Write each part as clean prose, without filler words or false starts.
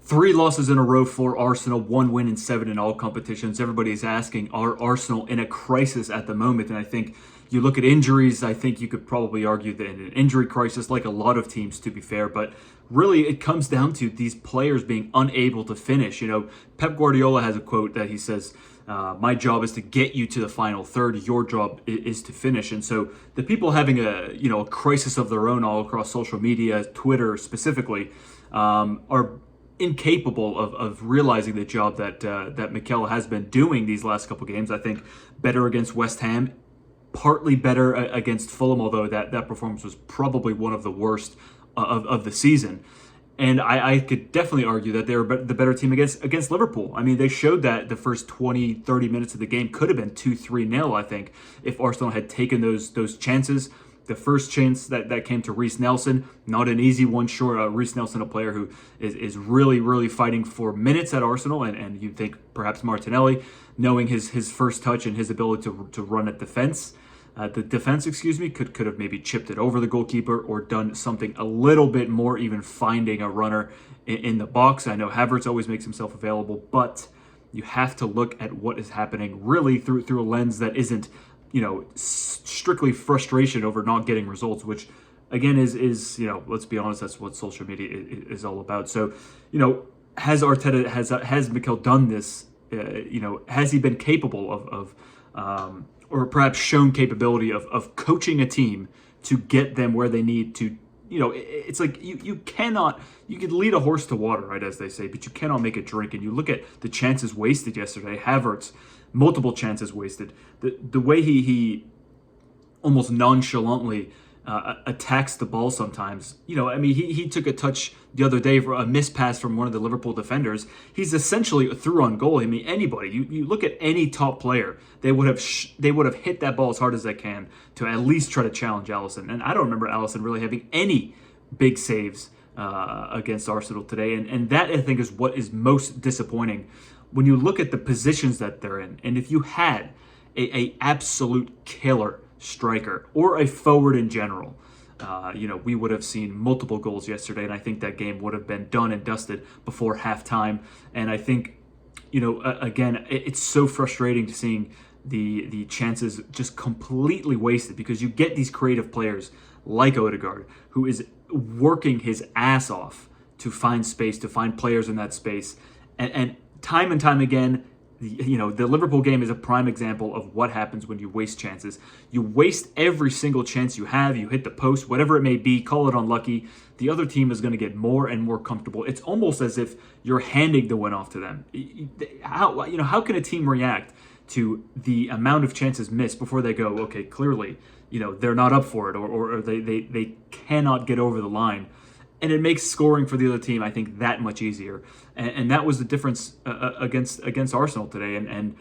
Three losses in a row for Arsenal, one win and seven in all competitions. Everybody's asking, are Arsenal in a crisis at the moment? And I think you look at injuries, I think you could probably argue that in an injury crisis, like a lot of teams, to be fair. But really, it comes down to these players being unable to finish. Pep Guardiola has a quote that he says, my job is to get you to the final third. Your job is to finish. And so the people having a crisis of their own all across social media, Twitter specifically, are incapable of realizing the job that Mikel has been doing these last couple games. I think better against West Ham, partly better against Fulham, although that performance was probably one of the worst of the season. And I could definitely argue that they were the better team against Liverpool. I mean, they showed that the first 20, 30 minutes of the game could have been 2-3-0, I think, if Arsenal had taken those chances. The first chance that came to Reece Nelson, not an easy one, sure. Reece Nelson, a player who is really, really fighting for minutes at Arsenal, and you'd think perhaps Martinelli, knowing his first touch and his ability to run at defense. The defense, could have maybe chipped it over the goalkeeper or done something a little bit more, even finding a runner in the box. I know Havertz always makes himself available, but you have to look at what is happening really through a lens that isn't, strictly frustration over not getting results, which again is let's be honest, that's what social media is all about. So, has Arteta, has Mikel done this? Has he been capable of or perhaps shown capability of coaching a team to get them where they need to? It's like you could lead a horse to water, right, as they say, but you cannot make it drink. And you look at the chances wasted yesterday. Havertz, multiple chances wasted. The way he almost nonchalantly attacks the ball sometimes. He took a touch the other day for a missed pass from one of the Liverpool defenders. He's essentially through on goal. Anybody, you look at any top player, they would have hit that ball as hard as they can to at least try to challenge Alisson. And I don't remember Alisson really having any big saves against Arsenal today. And that, I think, is what is most disappointing when you look at the positions that they're in. And if you had a absolute killer striker or a forward in general, we would have seen multiple goals yesterday, and I think that game would have been done and dusted before halftime. And I think, again, it's so frustrating to seeing the chances just completely wasted, because you get these creative players like Odegaard, who is working his ass off to find space, to find players in that space, and time and time again. The Liverpool game is a prime example of what happens when you waste chances. You waste every single chance you have. You hit the post, whatever it may be, call it unlucky. The other team is going to get more and more comfortable. It's almost as if you're handing the win off to them. How can a team react to the amount of chances missed before they go, okay, clearly, they're not up for it, or they cannot get over the line? And it makes scoring for the other team, I think, that much easier. And that was the difference against Arsenal today. And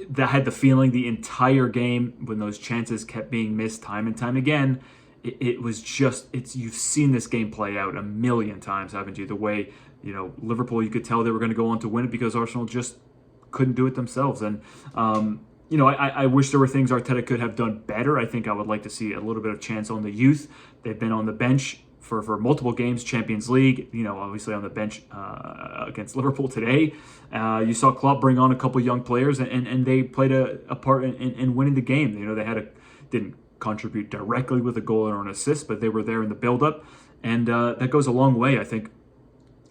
that had the feeling the entire game when those chances kept being missed time and time again. It was just, you've seen this game play out a million times, haven't you? The way, Liverpool, you could tell they were going to go on to win it because Arsenal just couldn't do it themselves. And, I wish there were things Arteta could have done better. I think I would like to see a little bit of chance on the youth. They've been on the bench for multiple games, Champions League, obviously on the bench against Liverpool today. You saw Klopp bring on a couple young players, and they played a part in winning the game. They didn't contribute directly with a goal or an assist, but they were there in the build-up, and that goes a long way. I think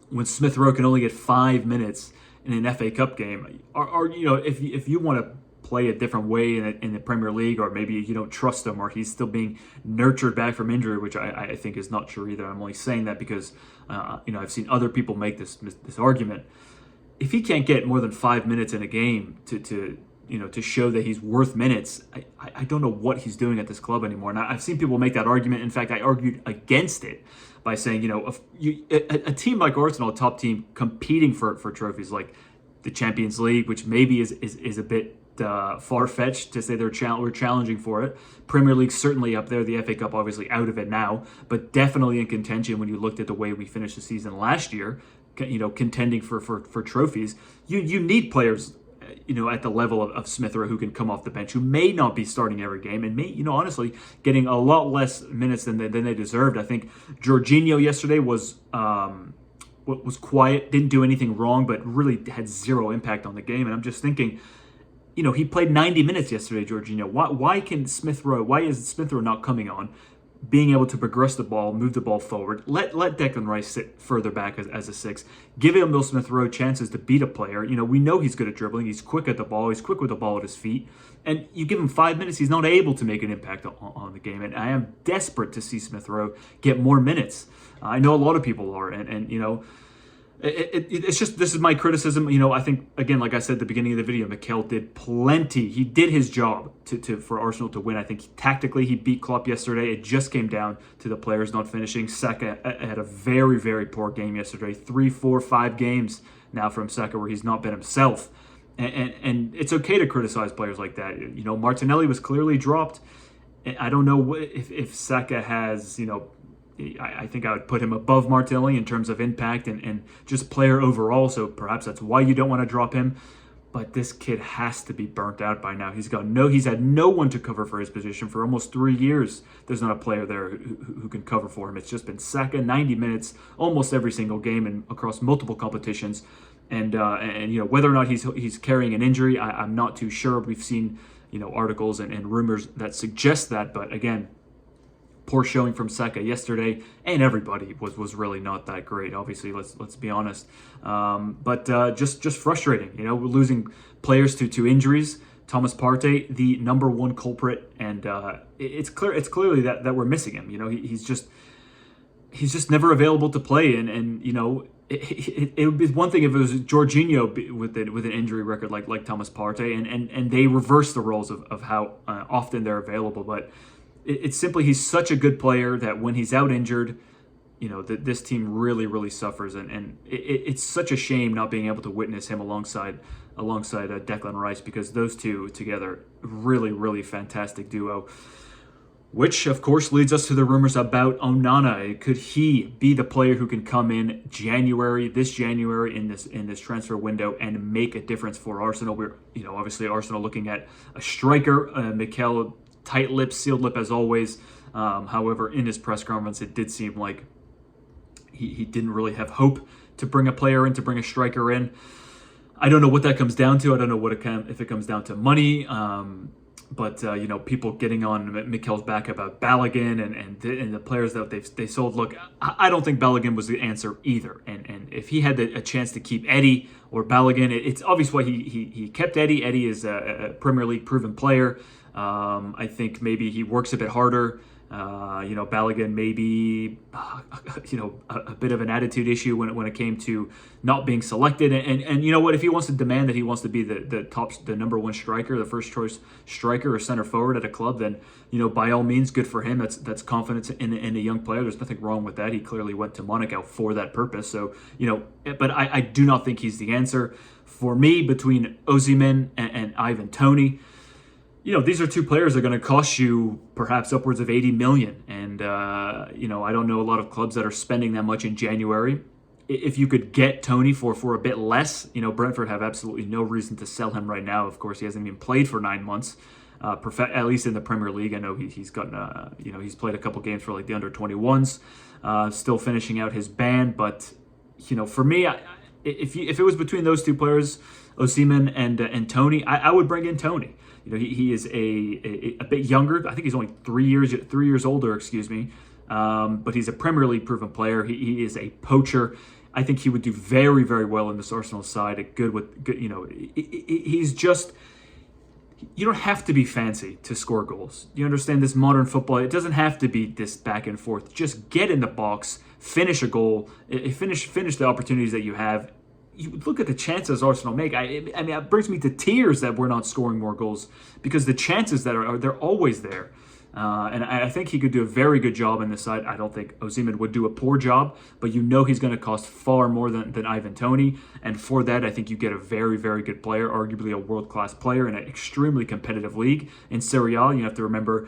when Smith Rowe can only get 5 minutes in an FA Cup game, if you want to play a different way in the Premier League, or maybe you don't trust him, or he's still being nurtured back from injury, which I think is not true either. I'm only saying that because I've seen other people make this argument. If he can't get more than 5 minutes in a game to show that he's worth minutes, I don't know what he's doing at this club anymore. And I've seen people make that argument. In fact, I argued against it by saying, a team like Arsenal, a top team competing for trophies like the Champions League, which maybe is a bit far-fetched to say we're challenging for it. Premier League certainly up there. The FA Cup obviously out of it now, but definitely in contention when you looked at the way we finished the season last year, contending for trophies. You need players at the level of Smith Rowe who can come off the bench, who may not be starting every game, and may, honestly, getting a lot less minutes than they deserved. I think Jorginho yesterday was was quiet, didn't do anything wrong, but really had zero impact on the game. And I'm just thinking, he played 90 minutes yesterday, Jorginho. Why is Smith Rowe not coming on, being able to progress the ball, move the ball forward? Let Declan Rice sit further back as a 6. Give Emil Smith Rowe chances to beat a player. We know he's good at dribbling. He's quick at the ball. He's quick with the ball at his feet. And you give him 5 minutes, he's not able to make an impact on the game. And I am desperate to see Smith Rowe get more minutes. I know a lot of people are, and it's just, this is my criticism. I think, again, like I said at the beginning of the video, Mikel did plenty. He did his job for Arsenal to win. I think tactically he beat Klopp yesterday. It just came down to the players not finishing. Saka had a very, very poor game yesterday. 3, 4, 5 games now from Saka where he's not been himself. And it's okay to criticize players like that. Martinelli was clearly dropped. I don't know if Saka has, I think I would put him above Martinelli in terms of impact and just player overall. So perhaps that's why you don't want to drop him. But this kid has to be burnt out by now. He's had no one to cover for his position for almost 3 years. There's not a player there who can cover for him. It's just been Saka 90 minutes almost every single game and across multiple competitions. And whether or not he's carrying an injury, I'm not too sure. We've seen articles and rumors that suggest that, but again, poor showing from Saka yesterday, and everybody was really not that great. Obviously, let's be honest. But just frustrating. We're losing players to injuries. Thomas Partey, the number one culprit, and it's clearly that we're missing him. He's just never available to play, and it would be one thing if it was Jorginho with an injury record like Thomas Partey, and they reverse the roles of how often they're available, but. It's simply he's such a good player that when he's out injured, this team really, really suffers. And it's such a shame not being able to witness him alongside Declan Rice, because those two together, really, really fantastic duo. Which, of course, leads us to the rumors about Onana. Could he be the player who can come in this January in this transfer window and make a difference for Arsenal? We're, obviously Arsenal looking at a striker, Mikel. Tight lip, sealed lip as always. However, in his press conference, it did seem like he didn't really have hope to bring a player in, to bring a striker in. I don't know what that comes down to. I don't know if it comes down to money. But people getting on Mikel's back about Balogun and the players that they sold. Look, I don't think Balogun was the answer either. And if he had a chance to keep Eddie or Balogun, it's obvious why he kept Eddie. Eddie is a Premier League proven player. I think maybe he works a bit harder. Balogun maybe, a bit of an attitude issue when it came to not being selected. And you know what? If he wants to demand that he wants to be the number one striker, the first choice striker or center forward at a club, then by all means, good for him. That's confidence in a young player. There's nothing wrong with that. He clearly went to Monaco for that purpose. So but I do not think he's the answer for me. Between Osimhen and Ivan Toney. These are two players that are going to cost you perhaps upwards of 80 million. And, I don't know a lot of clubs that are spending that much in January. If you could get Toney for a bit less, Brentford have absolutely no reason to sell him right now. Of course, he hasn't even played for 9 months, at least in the Premier League. I know he's gotten, he's played a couple games for like the under 21s, still finishing out his ban. But, for me, if it was between those two players, Osimhen and Toney, I would bring in Toney. He is a bit younger. I think he's only 3 years older, but he's a Premier League proven player. He is a poacher. I think he would do very, very well in this Arsenal side. He's just. You don't have to be fancy to score goals. You understand this modern football. It doesn't have to be this back and forth. Just get in the box, finish a goal, finish the opportunities that you have. You look at the chances Arsenal make. I mean, it brings me to tears that we're not scoring more goals, because the chances they're always there. And I think he could do a very good job in this side. I don't think Osimhen would do a poor job, but he's going to cost far more than Ivan Toney. And for that, I think you get a very, very good player, arguably a world-class player in an extremely competitive league. In Serie A, you have to remember,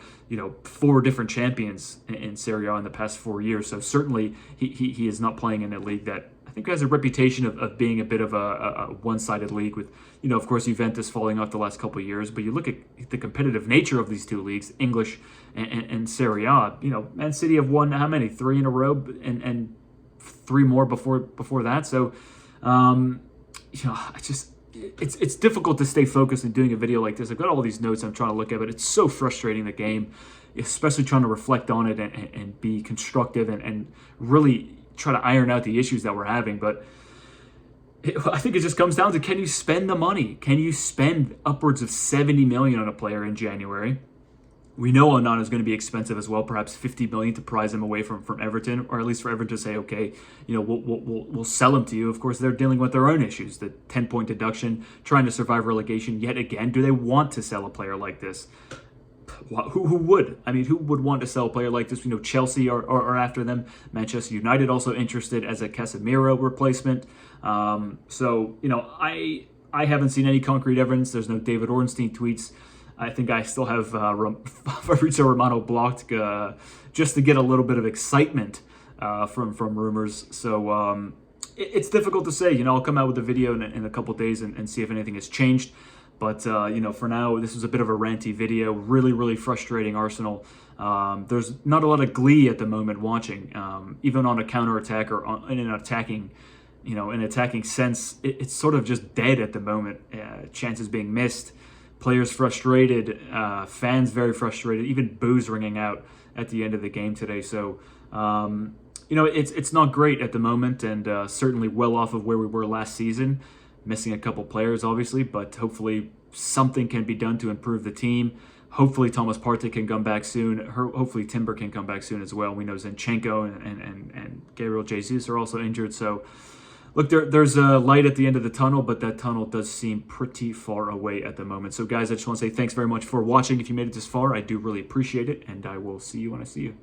4 different champions in Serie A in the past 4 years. So certainly he is not playing in a league that I think has a reputation of being a bit of a one-sided league with, of course, Juventus falling off the last couple of years. But you look at the competitive nature of these two leagues, English and Serie A. Man City have won how many? 3 in a row, and 3 more before that. So, it's difficult to stay focused in doing a video like this. I've got all these notes I'm trying to look at, but it's so frustrating, the game, especially trying to reflect on it and be constructive and really try to iron out the issues that we're having. But I think it just comes down to, can you spend the money? Can you spend upwards of $70 million on a player in January? We know Onana is going to be expensive as well, perhaps $50 million to prize him away from Everton, or at least for Everton to say, okay, we'll sell him to you. Of course, they're dealing with their own issues, the 10-point deduction, trying to survive relegation yet again. Do they want to sell a player like this? Who would? I mean, who would want to sell a player like this? Chelsea are after them. Manchester United also interested as a Casemiro replacement. So, I haven't seen any concrete evidence. There's no David Ornstein tweets. I think I still have Fabrizio Romano blocked just to get a little bit of excitement from rumors. So it's difficult to say. I'll come out with a video in a couple of days and see if anything has changed. But, for now, this was a bit of a ranty video. Really, really frustrating Arsenal. There's not a lot of glee at the moment watching. Even on a counterattack or in an attacking, sense, it's sort of just dead at the moment. Chances being missed. Players frustrated, fans very frustrated, even boos ringing out at the end of the game today. So, it's not great at the moment, and certainly well off of where we were last season. Missing a couple players, obviously, but hopefully something can be done to improve the team. Hopefully Thomas Partey can come back soon. Hopefully Timber can come back soon as well. We know Zinchenko and Gabriel Jesus are also injured. So, look, there's a light at the end of the tunnel, but that tunnel does seem pretty far away at the moment. So, guys, I just want to say thanks very much for watching. If you made it this far, I do really appreciate it, and I will see you when I see you.